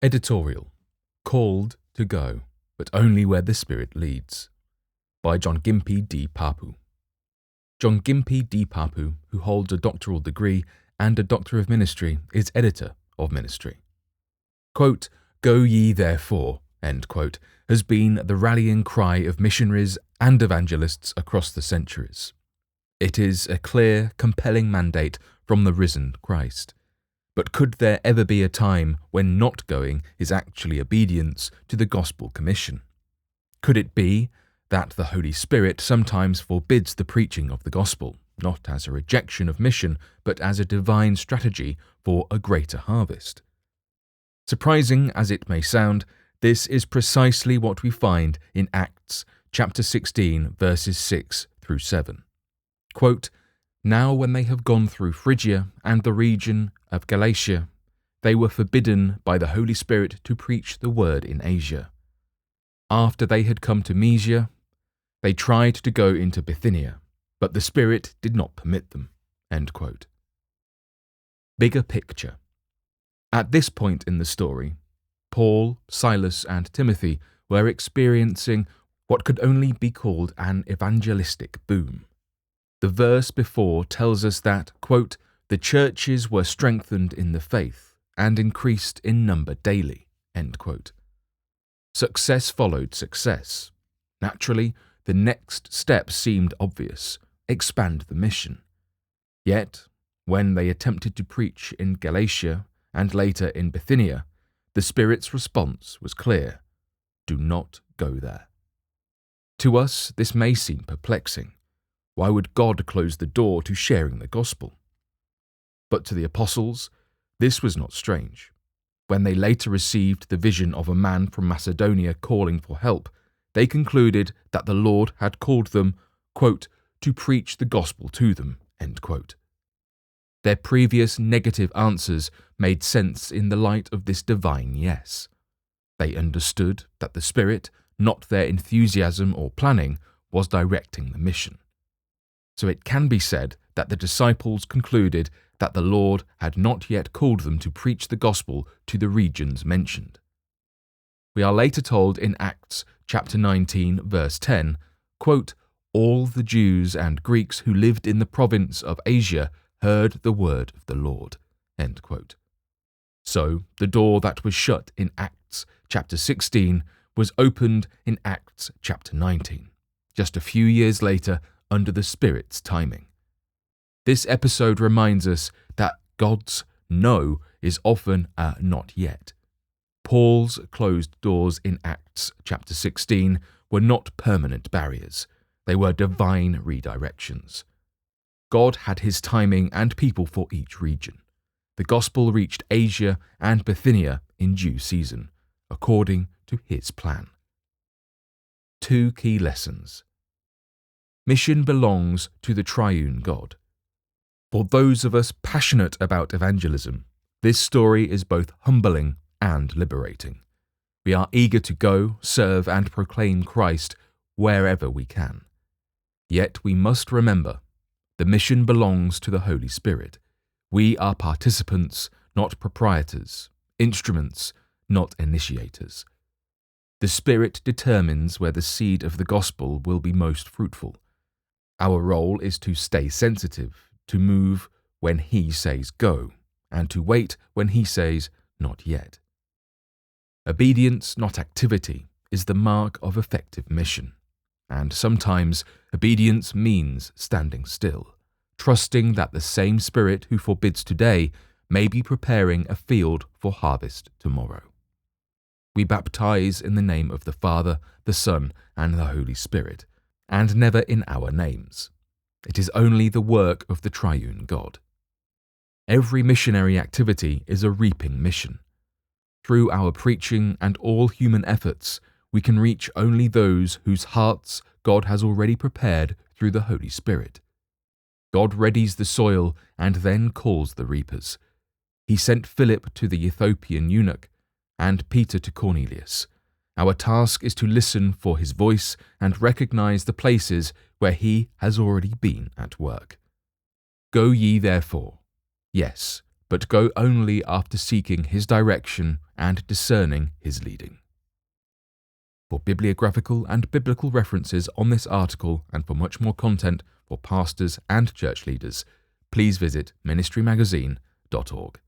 Editorial. Called to go, but only where the Spirit leads. By Jongimpi D. Papu. Jongimpi D. Papu, who holds a doctoral degree and a Doctor of Ministry, is editor of Ministry. Quote, "Go ye therefore," end quote, has been the rallying cry of missionaries and evangelists across the centuries. It is a clear, compelling mandate from the risen Christ. But could there ever be a time when not going is actually obedience to the gospel commission? Could it be that the Holy Spirit sometimes forbids the preaching of the gospel, not as a rejection of mission, but as a divine strategy for a greater harvest? Surprising as it may sound, this is precisely what we find in Acts chapter 16, verses 6 through 7. Quote, "Now when they have gone through Phrygia and the region of Galatia, they were forbidden by the Holy Spirit to preach the word in Asia. After they had come to Mysia, they tried to go into Bithynia, but the Spirit did not permit them." End quote. Bigger picture. At this point in the story, Paul, Silas, and Timothy were experiencing what could only be called an evangelistic boom. The verse before tells us that, quote, "the churches were strengthened in the faith and increased in number daily," end quote. Success followed success. Naturally, the next step seemed obvious: expand the mission. Yet, when they attempted to preach in Galatia and later in Bithynia, the Spirit's response was clear: do not go there. To us, this may seem perplexing. Why would God close the door to sharing the gospel? But to the apostles, this was not strange. When they later received the vision of a man from Macedonia calling for help, they concluded that the Lord had called them, quote, "to preach the gospel to them," end quote. Their previous negative answers made sense in the light of this divine yes. They understood that the Spirit, not their enthusiasm or planning, was directing the mission. So it can be said that the disciples concluded that the Lord had not yet called them to preach the gospel to the regions mentioned. We are later told in Acts chapter 19, verse 10, quote, "all the Jews and Greeks who lived in the province of Asia heard the word of the Lord," end quote. So the door that was shut in Acts chapter 16 was opened in Acts chapter 19, just a few years later under the Spirit's timing. This episode reminds us that God's no is often a not yet. Paul's closed doors in Acts chapter 16 were not permanent barriers. They were divine redirections. God had his timing and people for each region. The gospel reached Asia and Bithynia in due season, according to his plan. 2 key lessons. Mission belongs to the triune God. For those of us passionate about evangelism, this story is both humbling and liberating. We are eager to go, serve, and proclaim Christ wherever we can. Yet we must remember, the mission belongs to the Holy Spirit. We are participants, not proprietors, instruments, not initiators. The Spirit determines where the seed of the gospel will be most fruitful. Our role is to stay sensitive, to move when He says go, and to wait when He says not yet. Obedience, not activity, is the mark of effective mission. And sometimes obedience means standing still, trusting that the same Spirit who forbids today may be preparing a field for harvest tomorrow. We baptize in the name of the Father, the Son, and the Holy Spirit, and never in our names. It is only the work of the triune God. Every missionary activity is a reaping mission. Through our preaching and all human efforts, we can reach only those whose hearts God has already prepared through the Holy Spirit. God readies the soil and then calls the reapers. He sent Philip to the Ethiopian eunuch and Peter to Cornelius. Our task is to listen for his voice and recognize the places where he has already been at work. Go ye therefore. Yes, but but go only after seeking his direction and discerning his leading. For bibliographical and biblical references on this article and for much more content for pastors and church leaders, please visit ministrymagazine.org.